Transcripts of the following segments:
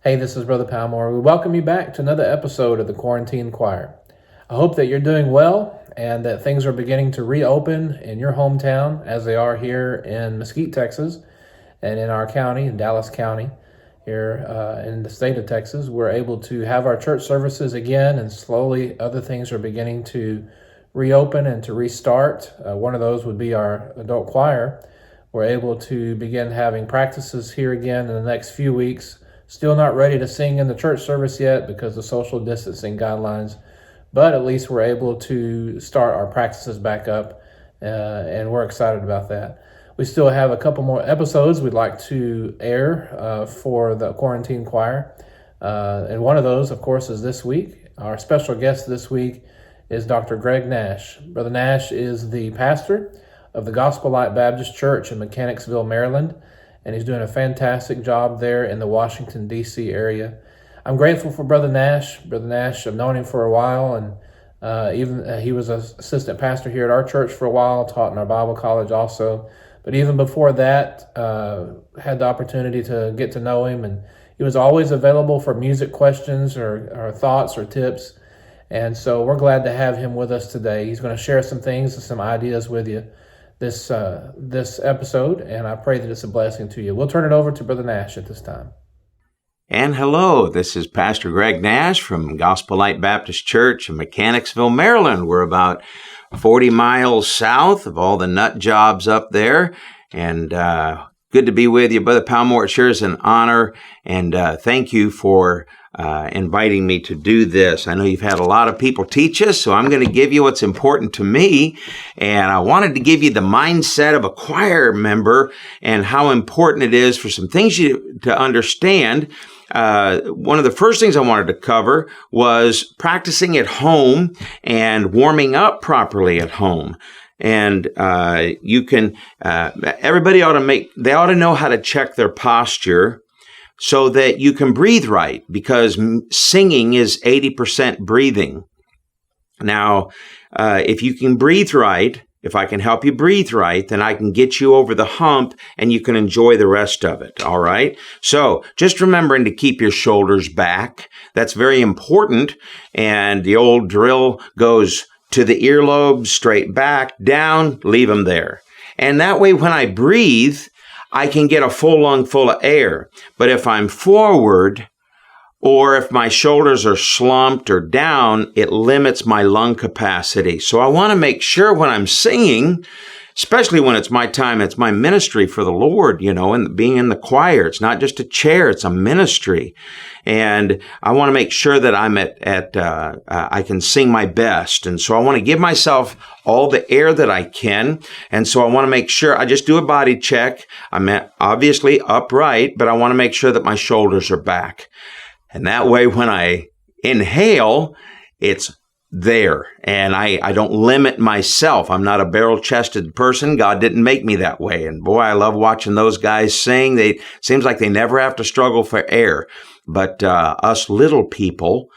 Hey, this is Brother Palmore. We welcome you back to another episode of the Quarantine Choir. I hope that you're doing well and that things are beginning to reopen in your hometown as they are here in Mesquite, Texas, and in our county, in Dallas County, here in the state of Texas. We're able to have our church services again, and slowly other things are beginning to reopen and to restart. One of those would be our adult choir. We're able to begin having practices here again in the next few weeks. Still not ready to sing in the church service yet because of social distancing guidelines, but at least we're able to start our practices back up, and we're excited about that. We still have a couple more episodes we'd like to air for the Quarantine Choir, and one of those, of course, is this week. Our special guest this week is Dr. Gregg Nash. Brother Nash is the pastor of the Gospel Light Baptist Church in Mechanicsville, Maryland, and he's doing a fantastic job there in the Washington, D.C. area. I'm grateful for Brother Nash. Brother Nash, I've known him for a while, and he was an assistant pastor here at our church for a while, taught in our Bible college also. But even before that, had the opportunity to get to know him, and he was always available for music questions or thoughts or tips. And so we're glad to have him with us today. He's going to share some things and some ideas with you this episode, and I pray that it's a blessing to you. We'll turn it over to Brother Nash at this time. And hello, this is Pastor Gregg Nash from Gospel Light Baptist Church in Mechanicsville, Maryland. We're about 40 miles south of all the nut jobs up there, and good to be with you, Brother Palmore. It sure is an honor, and thank you for inviting me to do this. I know you've had a lot of people teach us, so I'm going to give you what's important to me. And I wanted to give you the mindset of a choir member and how important it is for some things to understand. One of the first things I wanted to cover was practicing at home and warming up properly at home. And everybody ought to know how to check their posture so that you can breathe right, because singing is 80% breathing. Now, if you can breathe right, if I can help you breathe right, then I can get you over the hump and you can enjoy the rest of it, all right? So just remembering to keep your shoulders back. That's very important. And the old drill goes to the earlobes, straight back, down, leave them there. And that way when I breathe, I can get a full lung full of air. But if I'm forward, or if my shoulders are slumped or down, it limits my lung capacity. So I want to make sure when I'm singing, especially when it's my time, it's my ministry for the Lord, and being in the choir, it's not just a chair, it's a ministry. And I want to make sure that I'm I can sing my best. And so I want to give myself all the air that I can. And so I want to make sure I just do a body check. I'm obviously upright, but I want to make sure that my shoulders are back. And that way, when I inhale, it's there. And I don't limit myself. I'm not a barrel-chested person. God didn't make me that way. And boy, I love watching those guys sing. Seems like they never have to struggle for air. But us little people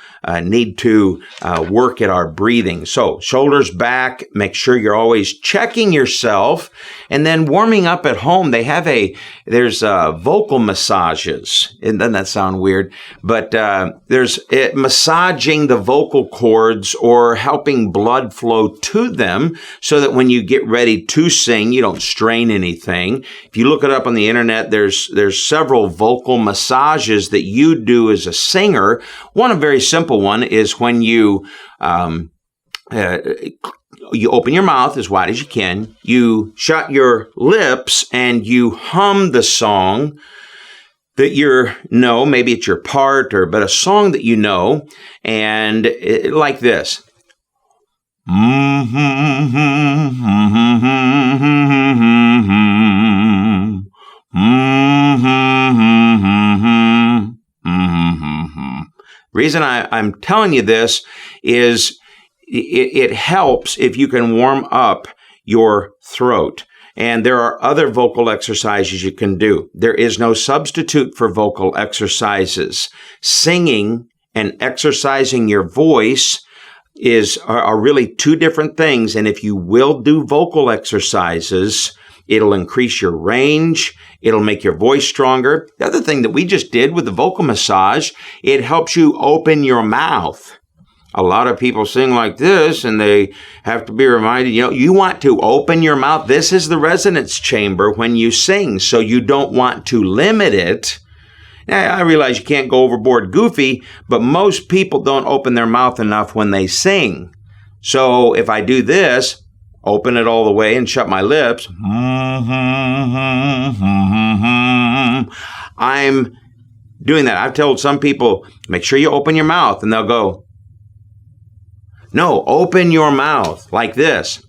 need to work at our breathing. So shoulders back, make sure you're always checking yourself. And then warming up at home, there's vocal massages. And doesn't that sound weird? But there's massaging the vocal cords or helping blood flow to them so that when you get ready to sing, you don't strain anything. If you look it up on the internet, there's several vocal massages that you do as a singer. One very simple one is when you open your mouth as wide as you can, you shut your lips, and you hum the song that maybe it's your part, but a song that and like this. Reason I'm telling you this is it helps if you can warm up your throat. And there are other vocal exercises you can do. There is no substitute for vocal exercises. Singing and exercising your voice are really two different things. And if you will do vocal exercises, It'll increase your range. It'll make your voice stronger. The other thing that we just did with the vocal massage, it helps you open your mouth. A lot of people sing like this, and they have to be reminded, you want to open your mouth. This is the resonance chamber when you sing, so you don't want to limit it. Now, I realize you can't go overboard goofy, but most people don't open their mouth enough when they sing. So if I do this, open it all the way and shut my lips, I'm doing that. I've told some people, make sure you open your mouth, and they'll go, no, open your mouth like this.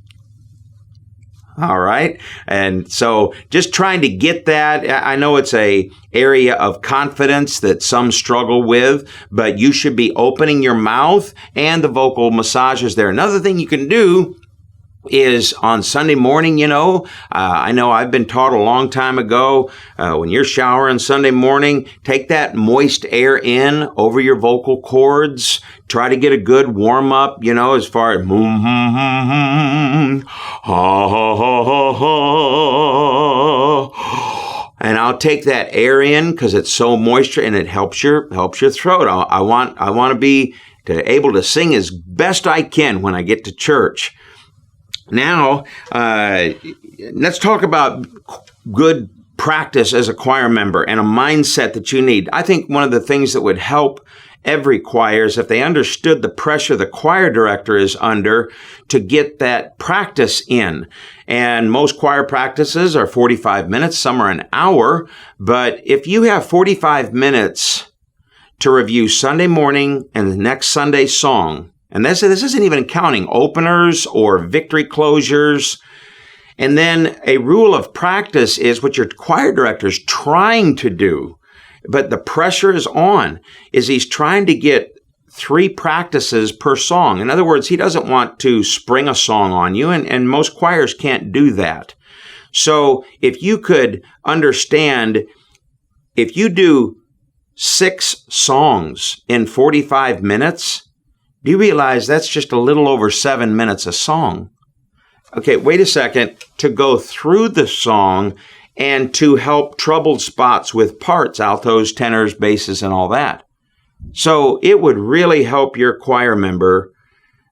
All right. And so just trying to get that. I know it's a area of confidence that some struggle with, but you should be opening your mouth, and the vocal massages there. Another thing you can do is on Sunday morning, I know I've been taught a long time ago, when you're showering Sunday morning, take that moist air in over your vocal cords. Try to get a good warm up, as far as and I'll take that air in because it's so moisture and it helps your throat. I want to be able to sing as best I can when I get to church. Now, let's talk about good practice as a choir member and a mindset that you need. I think one of the things that would help every choir is if they understood the pressure the choir director is under to get that practice in. And most choir practices are 45 minutes, some are an hour. But if you have 45 minutes to review Sunday morning and the next Sunday's song, and this isn't even counting openers or victory closures. And then a rule of practice is what your choir director is trying to do, but the pressure is on, is he's trying to get 3 practices per song. In other words, he doesn't want to spring a song on you, and most choirs can't do that. So if you could understand, if you do 6 songs in 45 minutes, do you realize that's just a little over 7 minutes a song? Okay, wait a second. To go through the song and to help troubled spots with parts, altos, tenors, basses, and all that. So it would really help your choir member,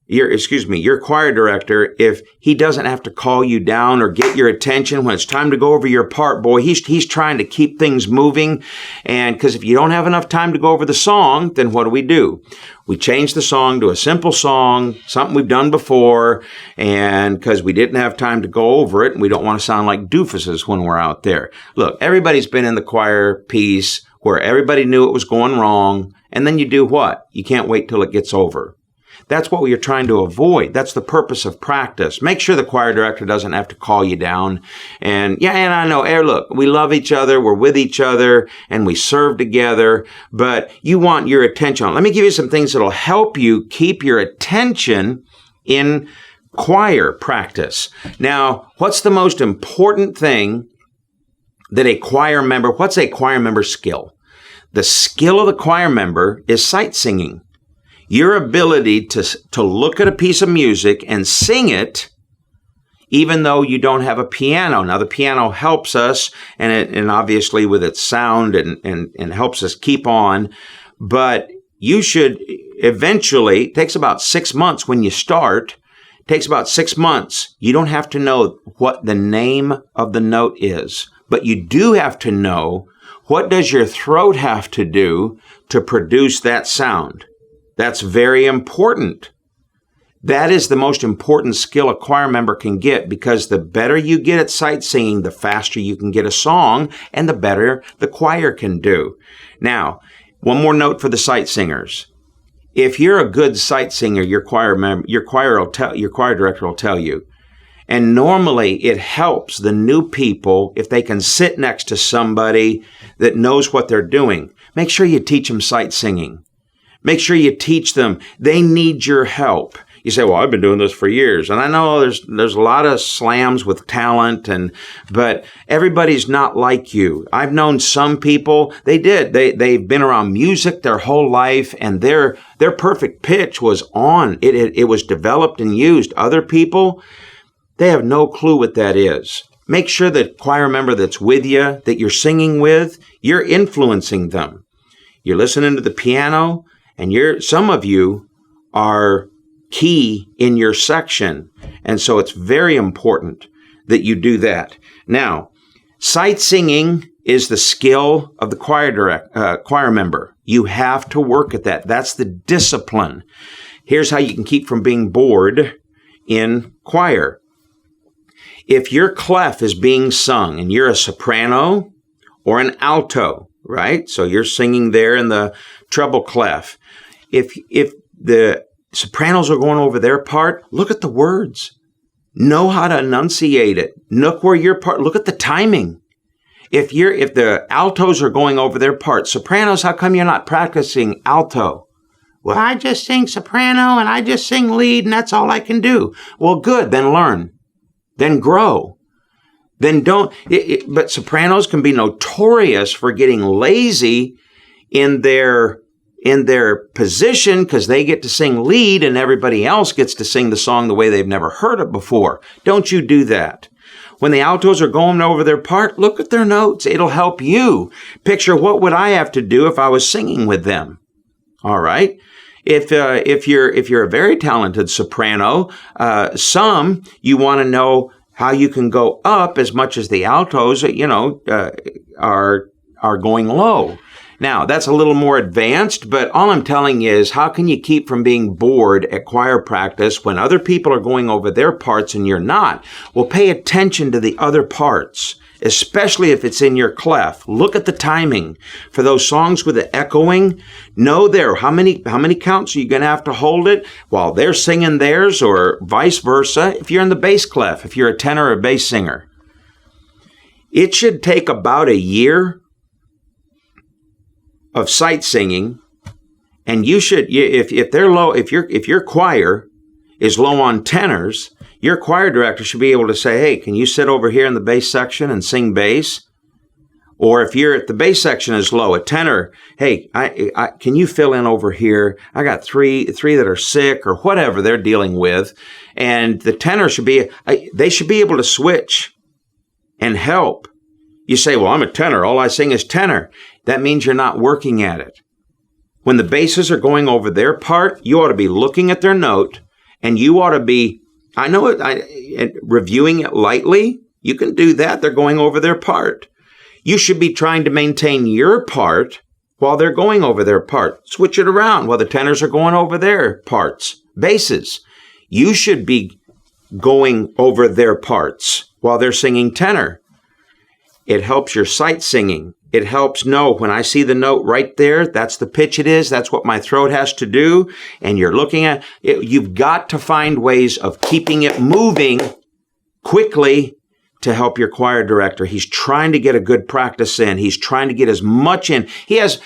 your choir director, if he doesn't have to call you down or get your attention when it's time to go over your part. Boy, he's trying to keep things moving. And because if you don't have enough time to go over the song, then what do? We change the song to a simple song, something we've done before, and because we didn't have time to go over it, and we don't want to sound like doofuses when we're out there. Look, everybody's been in the choir piece where everybody knew it was going wrong, and then you do what? You can't wait till it gets over. That's what you're trying to avoid. That's the purpose of practice. Make sure the choir director doesn't have to call you down. And I know, look, we love each other, we're with each other, and we serve together, but you want your attention. Let me give you some things that'll help you keep your attention in choir practice. Now, what's the most important thing that what's a choir member's skill? The skill of the choir member is sight singing. Your ability to look at a piece of music and sing it, even though you don't have a piano. Now, the piano helps us, and obviously with its sound and helps us keep on. But you should eventually, it takes about 6 months when you start. It takes about 6 months. You don't have to know what the name of the note is, but you do have to know what does your throat have to do to produce that sound. That's very important. That is the most important skill a choir member can get, because the better you get at sight singing, the faster you can get a song and the better the choir can do. Now, one more note for the sight singers. If you're a good sight singer, your choir director will tell you. And normally it helps the new people if they can sit next to somebody that knows what they're doing. Make sure you teach them sight singing. Make sure you teach them. They need your help. You say, well, I've been doing this for years. And I know there's a lot of slams with talent, but everybody's not like you. I've known some people, they've been around music their whole life, and their perfect pitch was on. It was developed and used. Other people, they have no clue what that is. Make sure the choir member that's with you, that you're singing with, you're influencing them. You're listening to the piano, and some of you are key in your section. And so it's very important that you do that. Now, sight singing is the skill of the choir member. You have to work at that. That's the discipline. Here's how you can keep from being bored in choir. If your clef is being sung and you're a soprano or an alto, right? So you're singing there in the treble clef. If the sopranos are going over their part, look at the words. Know how to enunciate it. Look where your part, look at the timing. If the altos are going over their part, sopranos, how come you're not practicing alto? Well, I just sing soprano and I just sing lead and that's all I can do. Well, good, then learn. Then grow. Then don't, but sopranos can be notorious for getting lazy in their position because they get to sing lead and everybody else gets to sing the song the way they've never heard it before. Don't you do that. When the altos are going over their part, look at their notes. It'll help you picture what would I have to do if I was singing with them. All right. If you're a very talented soprano, you want to know how you can go up as much as the altos, are going low. Now, that's a little more advanced, but all I'm telling you is how can you keep from being bored at choir practice when other people are going over their parts and you're not? Well, pay attention to the other parts, especially if it's in your clef. Look at the timing. For those songs with the echoing, know how many counts are you going to have to hold it while they're singing theirs or vice versa if you're in the bass clef, if you're a tenor or bass singer. It should take about a year of sight singing, and you should, if they're low, if your choir is low on tenors, your choir director should be able to say, hey, can you sit over here in the bass section and sing bass? Or if the bass section is low, a tenor, hey, can you fill in over here? I got three that are sick or whatever they're dealing with. And the tenor they should be able to switch and help. You say, well, I'm a tenor. All I sing is tenor. That means you're not working at it. When the basses are going over their part, you ought to be looking at their note, and you ought to be, reviewing it lightly. You can do that. They're going over their part. You should be trying to maintain your part while they're going over their part. Switch it around while the tenors are going over their parts. Basses. You should be going over their parts while they're singing tenor. It helps your sight singing. It helps know when I see the note right there, that's the pitch it is, that's what my throat has to do, and you're looking at it. You've got to find ways of keeping it moving quickly to help your choir director. He's trying to get a good practice in. He's trying to get as much in. He has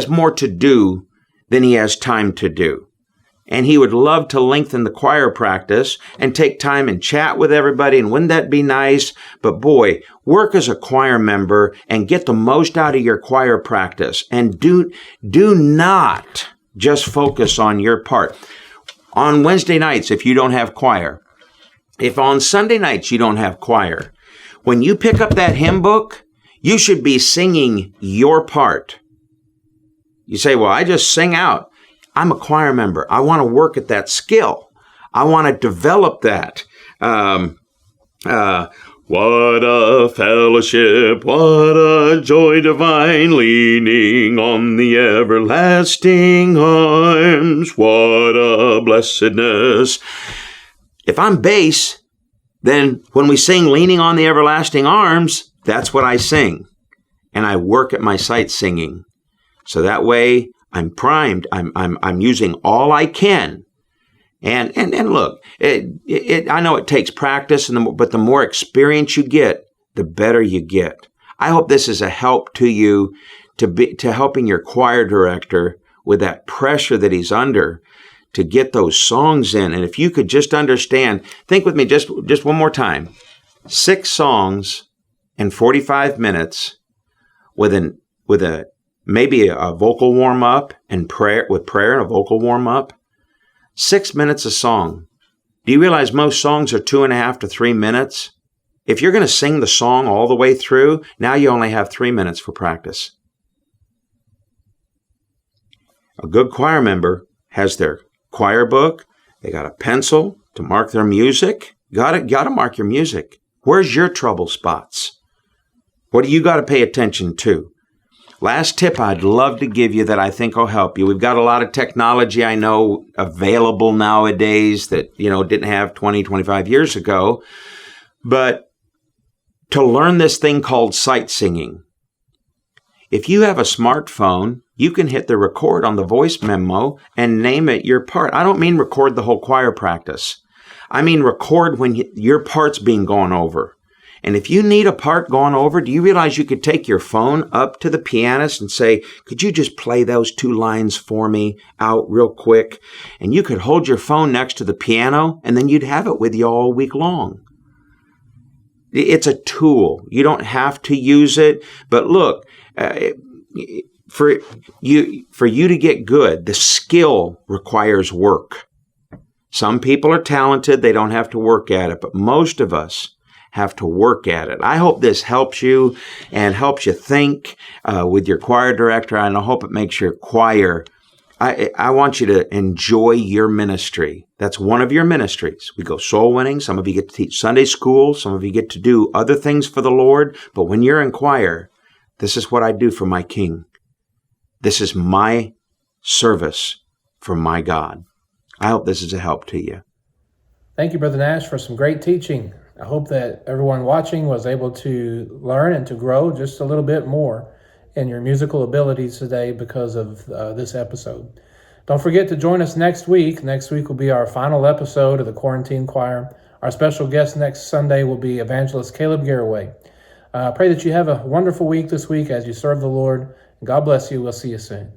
more to do than he has time to do. And he would love to lengthen the choir practice and take time and chat with everybody. And wouldn't that be nice? But boy, work as a choir member and get the most out of your choir practice. And do not just focus on your part. On Wednesday nights, if you don't have choir, if on Sunday nights you don't have choir, when you pick up that hymn book, you should be singing your part. You say, well, I just sing out. I'm a choir member. I want to work at that skill. I want to develop that. What a fellowship, what a joy divine, leaning on the everlasting arms. What a blessedness. If I'm bass, then when we sing leaning on the everlasting arms, that's what I sing. And I work at my sight singing. So that way, I'm primed. I'm using all I can, and look. I know it takes practice, but the more experience you get, the better you get. I hope this is a help to you to helping your choir director with that pressure that he's under to get those songs in. And if you could just understand, think with me just one more time: 6 songs in 45 minutes with maybe a vocal warm-up and prayer and a vocal warm-up. 6 minutes a song. Do you realize most songs are 2.5 to 3 minutes? If you're going to sing the song all the way through, now you only have 3 minutes for practice. A good choir member has their choir book. They got a pencil to mark their music. Got to mark your music. Where's your trouble spots? What do you got to pay attention to? Last tip I'd love to give you that I think will help you. We've got a lot of technology, I know, available nowadays that, didn't have 20, 25 years ago. But to learn this thing called sight singing, if you have a smartphone, you can hit the record on the voice memo and name it your part. I don't mean record the whole choir practice. I mean record when your part's being gone over. And if you need a part gone over, do you realize you could take your phone up to the pianist and say, could you just play those 2 lines for me out real quick? And you could hold your phone next to the piano, and then you'd have it with you all week long. It's a tool. You don't have to use it. But look, for you to get good, the skill requires work. Some people are talented. They don't have to work at it. But most of us have to work at it. I hope this helps you and helps you think with your choir director, and I hope it makes your choir. I want you to enjoy your ministry. That's one of your ministries. We go soul winning. Some of you get to teach Sunday school. Some of you get to do other things for the Lord. But when you're in choir, this is what I do for my King. This is my service for my God. I hope this is a help to you. Thank you, Brother Nash, for some great teaching. I hope that everyone watching was able to learn and to grow just a little bit more in your musical abilities today because of this episode. Don't forget to join us next week. Next week will be our final episode of the Quarantine Choir. Our special guest next Sunday will be Evangelist Caleb Garraway. Pray that you have a wonderful week this week as you serve the Lord. God bless you. We'll see you soon.